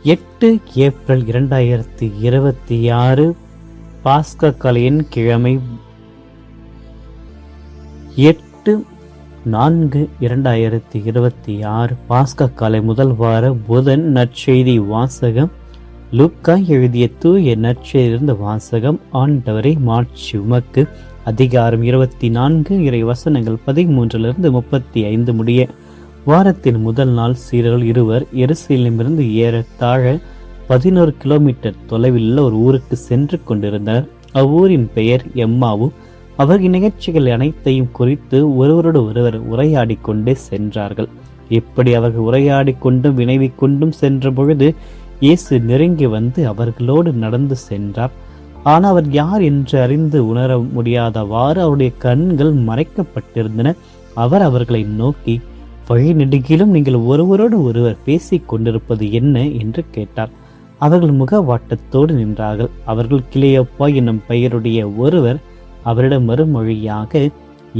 8 April 2026 பாஸ்கா காலையின் கிழமை 8/4/2026 பாஸ்கா காலை முதல் வார புதன். நற்செய்தி வாசகம். லூக்கா எழுதிய தூய நற்செய்தியிலிருந்து வாசகம். ஆண்டவரை மாட்சி உமக்கு. அதிகாரம் 24, இறை வசனங்கள் 13-35 முடிய. வாரத்தின் முதல் நாள் சீடர்கள் இருவர் எருசலேமிலிருந்து ஏறத்தாழ 11 கிலோமீட்டர் தொலைவில் உள்ள ஒரு ஊருக்கு சென்று கொண்டிருந்தனர். அவ்வூரின் பெயர் எம்மாவு. அவர்கள் நிகழ்ச்சிகள் அனைத்தையும் குறித்து ஒருவரோடு ஒருவர் உரையாடி கொண்டே சென்றார்கள். இப்படி அவர்கள் உரையாடி கொண்டும் வினைவி கொண்டும் சென்ற பொழுது இயேசு நெருங்கி வந்து அவர்களோடு நடந்து சென்றார். ஆனால் அவர் யார் என்று அறிந்து உணர முடியாதவாறு அவருடைய கண்கள் மறைக்கப்பட்டிருந்தன. அவர் அவர்களை நோக்கி, வழி நெடுகிலும் நீங்கள் ஒருவரோடு ஒருவர் பேசிக் கொண்டிருப்பது என்ன என்று கேட்டார். அவர்கள் முகவாட்டத்தோடு நின்றார்கள். அவர்கள் கிளையோப்பா என்னும் பெயருடைய ஒருவர் அவரிடம் மறுமொழியாக,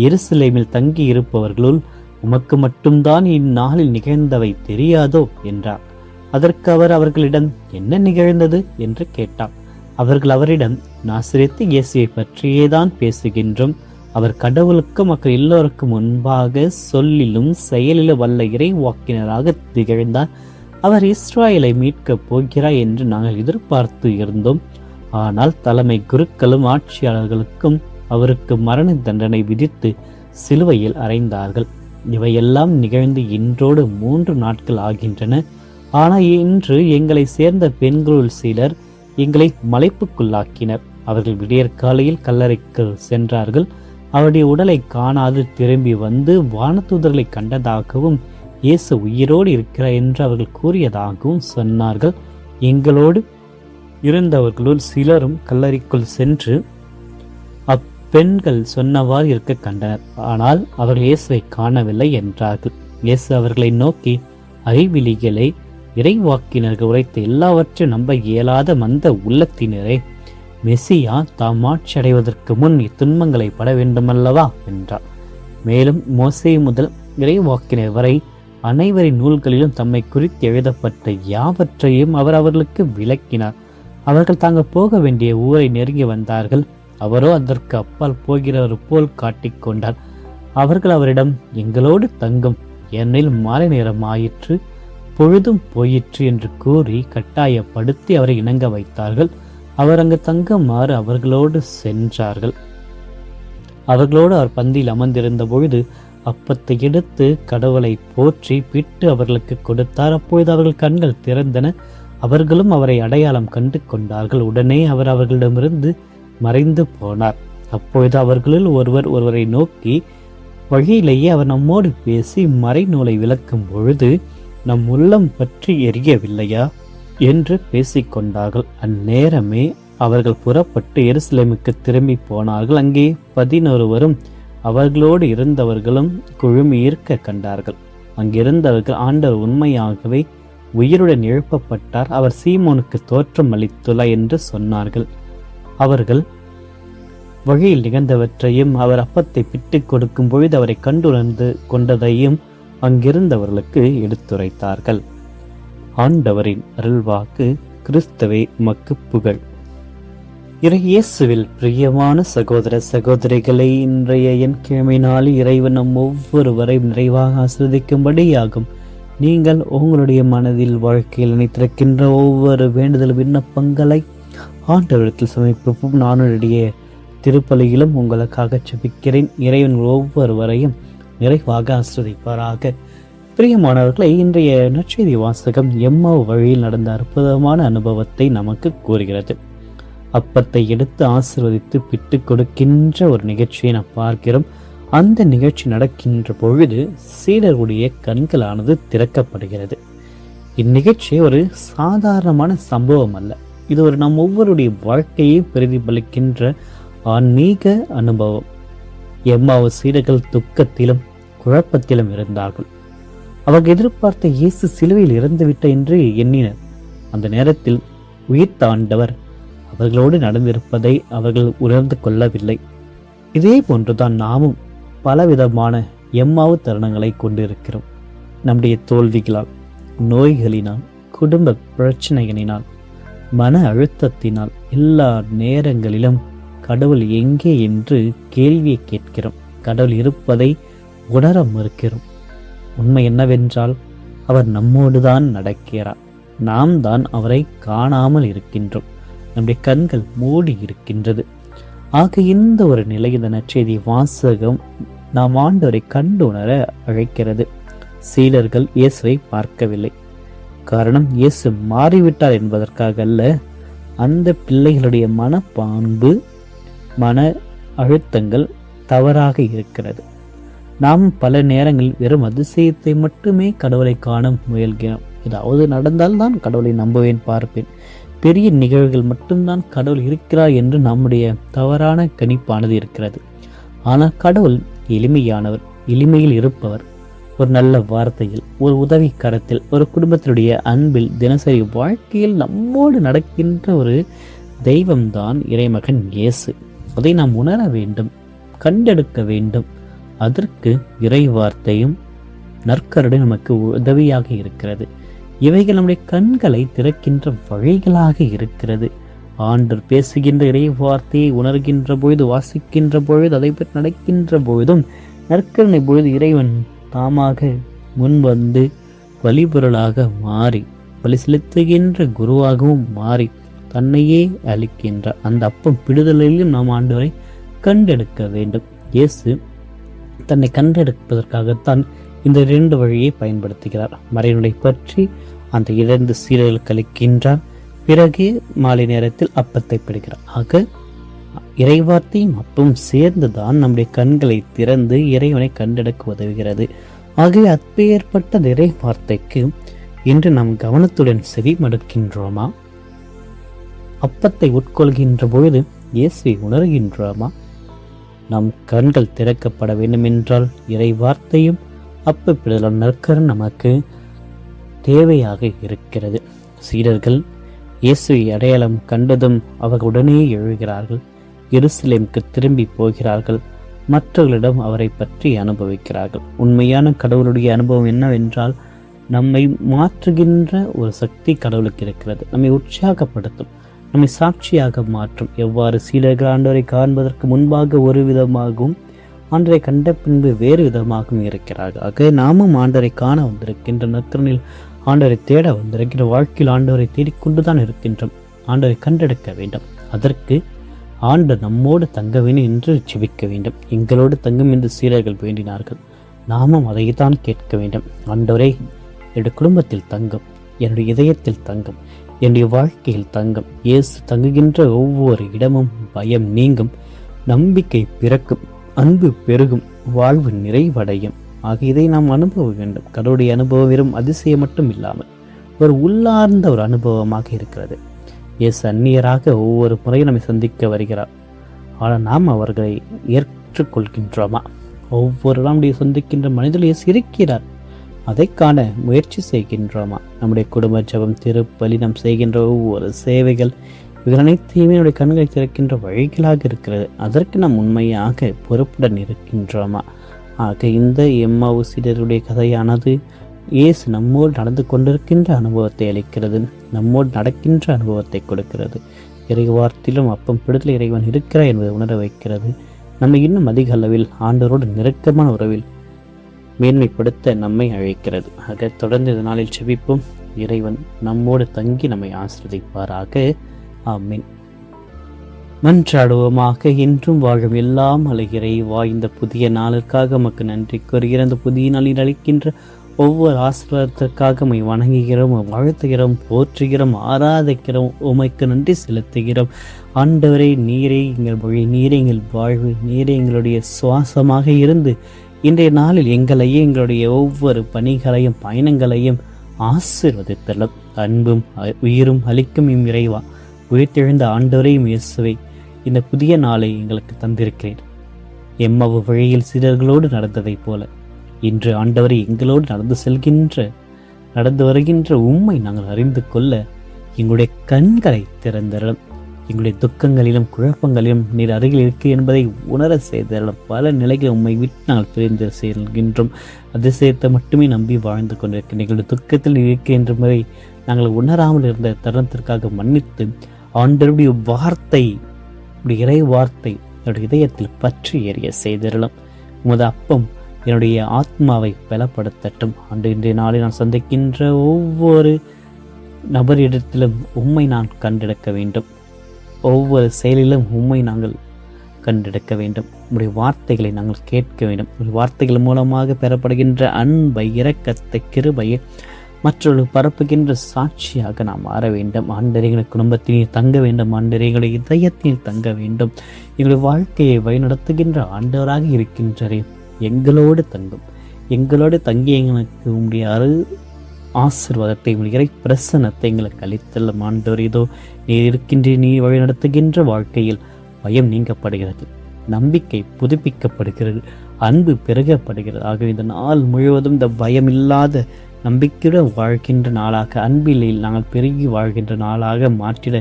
எருசலேமில் தங்கி இருப்பவர்களுள் உமக்கு மட்டும்தான் இந்நாளில் நிகழ்ந்தவை தெரியாதோ என்றார். அதற்கு அவர் அவர்களிடம், என்ன நிகழ்ந்தது என்று கேட்டார். அவர்கள் அவரிடம், நாசரேத்து இயேசுவை பற்றியேதான் பேசுகின்றோம். அவர் கடவுளுக்கும் மக்கள் எல்லோருக்கும் முன்பாக சொல்லிலும் செயலிலும் வல்ல இறைவாக்கினராக திகழ்ந்தார். அவர் இஸ்ராயலை மீட்கப் போகிறார் என்று நாங்கள் எதிர்பார்த்து இருந்தோம். ஆனால் தலைமை குருக்களும் ஆட்சியாளர்களுக்கும் அவருக்கு மரண தண்டனை விதித்து சிலுவையில் அறைந்தார்கள். இவையெல்லாம் நிகழ்ந்து இன்றோடு 3 நாட்கள் ஆகின்றன. ஆனால் இன்று எங்களை சேர்ந்த பெண்களுள் சிலர் எங்களை மலைப்புக்குள்ளாக்கினர். அவர்கள் விடியற்காலையில் கல்லறைக்கு சென்றார்கள். அவருடைய உடலை காணாது திரும்பி வந்து வானதூதர்களை கண்டதாகவும் இயேசு உயிரோடு இருக்கிறார் என்று அவர்கள் கூறியதாகவும் சொன்னார்கள். எங்களோடு இருந்தவர்களுள் சிலரும் கல்லறைக்குள் சென்று அப்பெண்கள் சொன்னவாறு இருக்க கண்டனர். ஆனால் அவர்கள் இயேசுவை காணவில்லை என்றார்கள். இயேசு அவர்களை நோக்கி, அறிவிலிகளை, இறைவாக்கினர்கள் உரைத்த எல்லாவற்றையும் நம்ப இயலாத மந்த உள்ளத்தினரே, மெசியா தாம் ஆட்சி அடைவதற்கு முன் இத்துன்பங்களை பட வேண்டுமல்லவா என்றார். மேலும் மோசே முதல் இறைவாக்கினர் வரை அனைவரின் நூல்களிலும் தம்மை குறித்து எழுதப்பட்ட யாவற்றையும் அவர் அவர்களுக்கு விளக்கினார். அவர்கள் தாங்கள் போக வேண்டிய ஊரை நெருங்கி வந்தார்கள். அவரோ அதற்கு அப்பால் போகிறவர் போல் காட்டிக்கொண்டார். அவர்கள் அவரிடம், எங்களோடு தங்கும், ஏனெனில் மாலை நேரம் ஆயிற்று, பொழுதும் போயிற்று என்று கூறி கட்டாயப்படுத்தி அவரை இணங்க வைத்தார்கள். அவர் அங்கு தங்குமாறு அவர்களோடு சென்றார்கள். அவர்களோடு அவர் பந்தியில் அமர்ந்திருந்த பொழுது அப்பத்தை எடுத்து கடவுளை போற்றி பிட்டு அவர்களுக்கு கொடுத்தார். அப்பொழுது அவர்கள் கண்கள் திறந்தன. அவர்களும் அவரை அடையாளம் கண்டு கொண்டார்கள். உடனே அவர் அவர்களிடமிருந்து மறைந்து போனார். அப்பொழுது அவர்களுள் ஒருவர் ஒருவரை நோக்கி, வழியிலேயே அவர் நம்மோடு பேசி மறைநூலை விளக்கும் பொழுது நம் உள்ளம் பற்றி எரியவில்லையா என்று பேசிக்கொண்டார்கள். அந்நேரமே அவர்கள் புறப்பட்டு எருசலேமுக்கு திரும்பி போனார்கள். அங்கே 11 அவர்களோடு இருந்தவர்களும் குழுமி இருக்க கண்டார்கள். அங்கிருந்தவர்கள், ஆண்டவர் உண்மையாகவே உயிருடன் எழுப்பப்பட்டார், அவர் சீமோனுக்கு தோற்றம் அளித்துள்ளார் என்று சொன்னார்கள். அவர்கள் வழியில் நிகழ்ந்தவற்றையும் அவர் அப்பத்தை பிட்டு கொடுக்கும் பொழுது அவரை கண்டுணர்ந்து கொண்டதையும் அங்கிருந்தவர்களுக்கு எடுத்துரைத்தார்கள். ஆண்டவரின் அருள்வாக்கு. கிறிஸ்துவே உமக்கு புகழ். இயேசுவில் பிரியமான சகோதர சகோதரிகளை, இன்றைய என் கிழமை நாளில் இறைவன் நம் ஒவ்வொருவரையும் நிறைவாக ஆசீர்வதிக்கும்படியாகும். நீங்கள் உங்களுடைய மனதில் வாழ்க்கையில் நினைத்திருக்கின்ற ஒவ்வொரு வேண்டுதல் விண்ணப்பங்களை ஆண்டவரிடத்தில் சமர்ப்பிப்போம். நானுடைய திருப்பலியிலும் உங்களுக்காக ஜெபிக்கிறேன். இறைவன் ஒவ்வொருவரையும் நிறைவாக ஆசீர்வதிப்பாராக. பிரியமானவர்களை, இன்றைய நற்செய்தி வாசகம் எம்மாவு வழியில் நடந்த அற்புதமான அனுபவத்தை நமக்கு கூறுகிறது. அப்பத்தை எடுத்து ஆசீர்வதித்து பிட்டு கொடுக்கின்ற ஒரு நிகழ்ச்சியை நாம் பார்க்கிறோம். அந்த நிகழ்ச்சி நடக்கின்ற பொழுது சீடர்களுடைய கண்களானது திறக்கப்படுகிறது. இந்நிகழ்ச்சி ஒரு சாதாரணமான சம்பவம் அல்ல. இது ஒரு நம் ஒவ்வொருடைய வாழ்க்கையை பிரதிபலிக்கின்ற ஆன்மீக அனுபவம். எம்மாவு சீடர்கள் துக்கத்திலும் குழப்பத்திலும் இருந்தார்கள். அவர்கள் எதிர்பார்த்த இயேசு சிலுவையில் இறந்துவிட்ட என்று எண்ணினர். அந்த நேரத்தில் உயிர்த்த ஆண்டவர் அவர்களோடு நடந்திருப்பதை அவர்கள் உணர்ந்து கொள்ளவில்லை. இதே போன்றுதான் நாமும் பலவிதமான எம்மாவு தருணங்களை கொண்டிருக்கிறோம். நம்முடைய தோல்விகளால், நோய்களினால், குடும்ப பிரச்சனைகளினால், மன அழுத்தத்தினால் எல்லா நேரங்களிலும் கடவுள் எங்கே என்று கேள்வியை கேட்கிறோம். கடவுள் இருப்பதை உணர மறுக்கிறோம். உண்மை என்னவென்றால் அவர் நம்மோடு தான் நடக்கிறார். நாம் தான் அவரை காணாமல் இருக்கின்றோம். நம்முடைய கண்கள் மூடி இருக்கின்றது. ஆக இந்த ஒரு நிலை இந்த நற்செய்தி வாசகம் நாம் ஆண்டவரை கண்டு உணர அழைக்கிறது. சீடர்கள் இயேசுவை பார்க்கவில்லை. காரணம், இயேசு மாறிவிட்டார் என்பதற்காக அல்ல. அந்த பிள்ளைகளுடைய மனப்பான்பு, மன அழுத்தங்கள் தவறாக இருக்கிறது. நாம் பல நேரங்களில் வெறும் அதிசயத்தை மட்டுமே கடவுளை காண முயல்கிறோம். ஏதாவது நடந்தால்தான் கடவுளை நம்புவேன், பார்ப்பேன். பெரிய நிகழ்வுகள் மட்டும்தான் கடவுள் இருக்கிறார் என்று நம்முடைய தவறான கணிப்பானது இருக்கிறது. ஆனால் கடவுள் எளிமையானவர், எளிமையில் இருப்பவர். ஒரு நல்ல வார்த்தையில், ஒரு உதவி கரத்தில், ஒரு குடும்பத்தினுடைய அன்பில், தினசரி வாழ்க்கையில் நம்மோடு நடக்கின்ற ஒரு தெய்வம்தான் இறைமகன் இயேசு. அதை நாம் உணர வேண்டும், கண்டெடுக்க வேண்டும். அதற்கு இறை வார்த்தையும் நற்கருணை நமக்கு உதவியாக இருக்கிறது. இவைகள் நம்முடைய கண்களை திறக்கின்ற வழிகளாக இருக்கிறது. ஆண்டவர் பேசுகின்ற இறை வார்த்தையை உணர்கின்ற பொழுது, வாசிக்கின்ற பொழுது, அதை பற்றி நடக்கின்ற பொழுதும் நற்கருணை பொழுது இறைவன் தாமாக முன்வந்து வழிபொருளாக மாறி, வழி செலுத்துகின்ற குருவாகவும் மாறி தன்னையே அளிக்கின்றார். அந்த அப்பம் பிடுதலிலும் நாம் ஆண்டவரை கண்டெடுக்க வேண்டும். இயேசு தன்னை கண்டெடுப்பதற்காகத்தான் இந்த 2 வழியை பயன்படுத்துகிறார். மறைநூலை பற்றி அந்த 2 சீடர்களுக்கு அளிக்கின்றார். பிறகு மாலை நேரத்தில் அப்பத்தை பிடிக்கிறார். ஆக இறைவார்த்தையும் அப்பவும் சேர்ந்துதான் நம்முடைய கண்களை திறந்து இறைவனை கண்டெடுக்க உதவுகிறது. ஆகவே அப்பேற்பட்ட இறை வார்த்தைக்கு இன்று நாம் கவனத்துடன் செவி மடுக்கின்றோமா? அப்பத்தை உட்கொள்கின்ற பொழுது இயேசுவை உணர்கின்றோமா? நம் கண்கள் திறக்கப்பட வேண்டும் என்றால் இறை வார்த்தையும் அப்பப்பிடலும் நற்கருணை நமக்கு தேவையாக இருக்கிறது. சீடர்கள் இயேசுவை அடையாளம் கண்டதும் அவர்கள் உடனே எழுகிறார்கள். எருசலேமுக்கு திரும்பி போகிறார்கள். மற்றவர்களிடம் அவரை பற்றி அனுபவிக்கிறார்கள். உண்மையான கடவுளுடைய அனுபவம் என்னவென்றால், நம்மை மாற்றுகின்ற ஒரு சக்தி கடவுளுக்கு இருக்கிறது. நம்மை உற்சாகப்படுத்தும், நம்மை சாட்சியாக மாற்றும். எவ்வாறு சீடர்கள் ஆண்டவரை காண்பதற்கு முன்பாக ஒரு விதமாகவும் ஆண்டரை கண்ட பின்பு வேறு விதமாகவும் இருக்கிறார்கள். ஆக நாமும் ஆண்டரை காண வந்திருக்கின்ற நற்கருணையில் ஆண்டவரை தேட வந்திருக்கிற வாழ்க்கையில் ஆண்டவரை தேடிக்கொண்டுதான் இருக்கின்றோம். ஆண்டவரை கண்டெடுக்க வேண்டும். அதற்கு ஆண்டவர் நம்மோடு தங்க வேண்டும் என்று செபிக்க வேண்டும். எங்களோடு தங்கும் என்று சீடர்கள் வேண்டினார்கள். நாமும் அதைத்தான் கேட்க வேண்டும். ஆண்டவரே, என்னுடைய குடும்பத்தில் தங்கும், என்னுடைய இதயத்தில் தங்கும், என்னுடைய வாழ்க்கையில் தங்கும். இயேசு தங்குகின்ற ஒவ்வொரு இடமும் பயம் நீங்கும், நம்பிக்கை பிறக்கும், அன்பு பெருகும், வாழ்வு நிறைவடையும். ஆக இதை நாம் அனுபவ வேண்டும். கடவுளுடைய அனுபவம் வெறும் அதிசயம் மட்டும் இல்லாமல் ஒரு உள்ளார்ந்த ஒரு அனுபவமாக இருக்கிறது. இயேசு அந்நியராக ஒவ்வொரு முறையும் நம்மை சந்திக்க வருகிறார். ஆனால் நாம் அவர்களை ஏற்றுக்கொள்கின்றோமா? ஒவ்வொரு நம்முடைய சந்திக்கின்ற மனிதர்கள் இயேசு இருக்கிறார். அதை காண முயற்சி செய்கின்றோமா? நம்முடைய குடும்ப ஜெபம், திருப்பலி, நாம் செய்கின்ற ஒவ்வொரு சேவைகள், இவர்கள் அனைத்தையுமே நம்முடைய கண்களை திறக்கின்ற வழிகளாக இருக்கிறது. அதற்கு நாம் உண்மையாக பொறுப்புடன் இருக்கின்றோமா? ஆக இந்த எம்மாவு சீடருடைய கதையானது இயேசு நம்மோடு நடந்து கொண்டிருக்கின்ற அனுபவத்தை அளிக்கிறது, நம்மோடு நடக்கின்ற அனுபவத்தை கொடுக்கிறது. இறைவார்த்தையிலும் அப்பம் பிடுதல் இறைவன் இருக்கிறார் என்பதை உணர வைக்கிறது. நம்மை இன்னும் அதிக அளவில் ஆண்டவரோடு நெருக்கமான உறவில் மேன்மைப்படுத்த நம்மை அழைக்கிறது. ஆக தொடர்ந்து இந்த நாளில் செபிப்போம். இறைவன் நம்மோடு தங்கி நம்மை ஆசீர்வதிப்பாராக. ஆமீன். மன்றாடுவோமாக. என்றும் வாழும் எல்லாம் இறைவா, இந்த புதிய நாளுக்காக உமக்கு நன்றி கூறுகிறோம். இந்த புதிய நாளில் அளிக்கின்ற ஒவ்வொரு ஆசீர்வாதத்திற்காக உம்மை வணங்குகிறோம், வாழ்த்துகிறோம், போற்றுகிறோம், ஆராதிக்கிறோம், உமைக்கு நன்றி செலுத்துகிறோம். ஆண்டவரே, நீரே எங்கள் மொழி, நீரே எங்கள் வாழ்வு, நீரே எங்களுடைய சுவாசமாக இருந்து இன்றைய நாளில் எங்களையும் எங்களுடைய ஒவ்வொரு பணிகளையும் பயணங்களையும் ஆசீர்வதித்தலும். அன்பும் உயிரும் அளிக்கும் இறைவா, உயிர்த்தெழுந்த ஆண்டவரையும் இயேசுவை, இந்த புதிய நாளை எங்களுக்கு தந்திருக்கிறேன். எம்மவு வழியில் சீடர்களோடு நடந்ததைப் போல இன்று ஆண்டவரை எங்களோடு நடந்து வருகின்ற உம்மை நாங்கள் அறிந்து கொள்ள எங்களுடைய கண்களை திறந்தரலும். எங்களுடைய துக்கங்களிலும் குழப்பங்களிலும் நீர் அருகில் இருக்கு என்பதை உணர செய்தரலும். பல நிலைகளில் உம்மை விட்டு நாங்கள் பிரிந்து செல்கின்றோம். அதிசயத்தை மட்டுமே நம்பி வாழ்ந்து கொண்டிருக்கிறேன். எங்களுடைய துக்கத்தில் இருக்கின்ற முறை நாங்கள் உணராமல் இருந்த தருணத்திற்காக மன்னித்து ஆண்டவருடைய வார்த்தை, இறை வார்த்தை என்னுடைய இதயத்தில் பற்றி எறிய செய்திடலாம். உமது அப்பம் என்னுடைய ஆத்மாவை பலப்படுத்தட்டும். அன்று இன்றைய நாளில் நான் சந்திக்கின்ற ஒவ்வொரு நபரிடத்திலும் உம்மை நான் கண்டெடுக்க வேண்டும். ஒவ்வொரு செயலிலும் உம்மை நாங்கள் கண்டெடுக்க வேண்டும். உடைய வார்த்தைகளை நாங்கள் கேட்க வேண்டும். உடைய வார்த்தைகள் மூலமாக பெறப்படுகின்ற அன்பை, இரக்கத்தை, கிருபையை மற்றவர்கள் பரப்புகின்ற சாட்சியாக நாம் மாற வேண்டும். ஆண்டவரே, எங்களுடைய குடும்பத்தினில் தங்க வேண்டும். ஆண்டவரே, எங்களுடைய இதயத்தில் தங்க வேண்டும். எங்களுடைய வாழ்க்கையை வழிநடத்துகின்ற ஆண்டவராக இருக்கின்றரே, எங்களோடு தங்கும். எங்களோடு தங்கி எங்களுக்கு உங்களுடைய ஆசீர்வாதத்தை, இறை பிரசன்னத்தை எங்களுக்கு அளித்தல்ல ஆண்டவர். இதோ நீர் இருக்கின்ற, நீ வழி நடத்துகின்ற வாழ்க்கையில் பயம் நீங்கப்படுகிறது, நம்பிக்கை புதுப்பிக்கப்படுகிறது, அன்பு பெருகப்படுகிறது. ஆகவே இந்த நாள் முழுவதும் இந்த பயம் இல்லாத நம்பிக்கையுடன் வாழ்கின்ற நாளாக, அன்பில் நாங்கள் பெருகி வாழ்கின்ற நாளாக மாற்றிட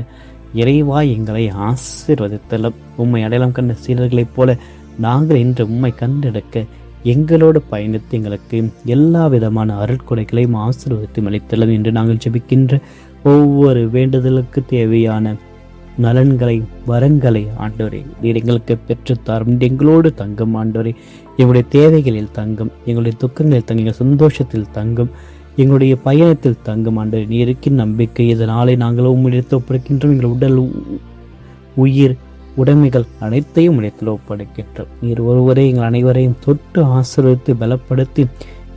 இறைவா எங்களை ஆசீர்வதித்தல்ல. உம்மை அடையாளம் கண்ட சீடர்களைப் போல நாங்கள் இன்று உம்மை கண்டெடுக்க எங்களோடு பயணித்து எங்களுக்கு எல்லா விதமான அருட்கொடைகளையும் ஆசீர்வதித்து அளித்தலும் என்று நாங்கள் ஜெபிக்கின்ற ஒவ்வொரு வேண்டுதலுக்கு தேவையான நலன்களை, வரங்களை ஆண்டவரே நீர் எங்களுக்கு பெற்றுத்தாரும். எங்களோடு தங்கும் ஆண்டவரே, எங்களுடைய தேவைகளில் தங்கும், எங்களுடைய துக்கங்களில் தங்கும், எங்கள் சந்தோஷத்தில் தங்கும், எங்களுடைய பயணத்தில் தங்கும் ஆண்டவரே. நீருக்கு நம்பிக்கை இதனாலே நாங்கள் உம்மிடத்தில் ஒப்படைக்கின்றோம். எங்கள் உடல், உயிர், உடைமைகள் அனைத்தையும் இடத்தில் ஒப்படைக்கின்றோம். நீர் ஒருவரே எங்கள் அனைவரையும் தொட்டு ஆசீர்வதித்து பலப்படுத்தி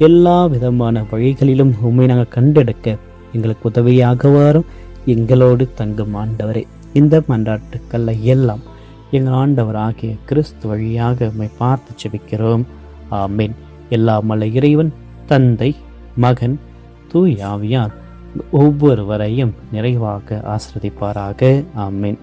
எல்லா விதமான வழிகளிலும் உண்மை நாங்கள் கண்டெடுக்க எங்களுக்கு உதவியாக வரும். எங்களோடு தங்கும் ஆண்டவரே, இந்த மன்றாட்டுக்களை எல்லாம் எங்கள் ஆண்டவர் ஆகிய கிறிஸ்து வழியாக உம்மை பார்த்து ஜெபிக்கிறோம். ஆமீன். எல்லாம் வல்ல இறைவன் தந்தை, மகன், தூய ஆவியார் ஒவ்வொருவரையும் நிறைவாக ஆசீர்வதிப்பாராக. ஆமீன்.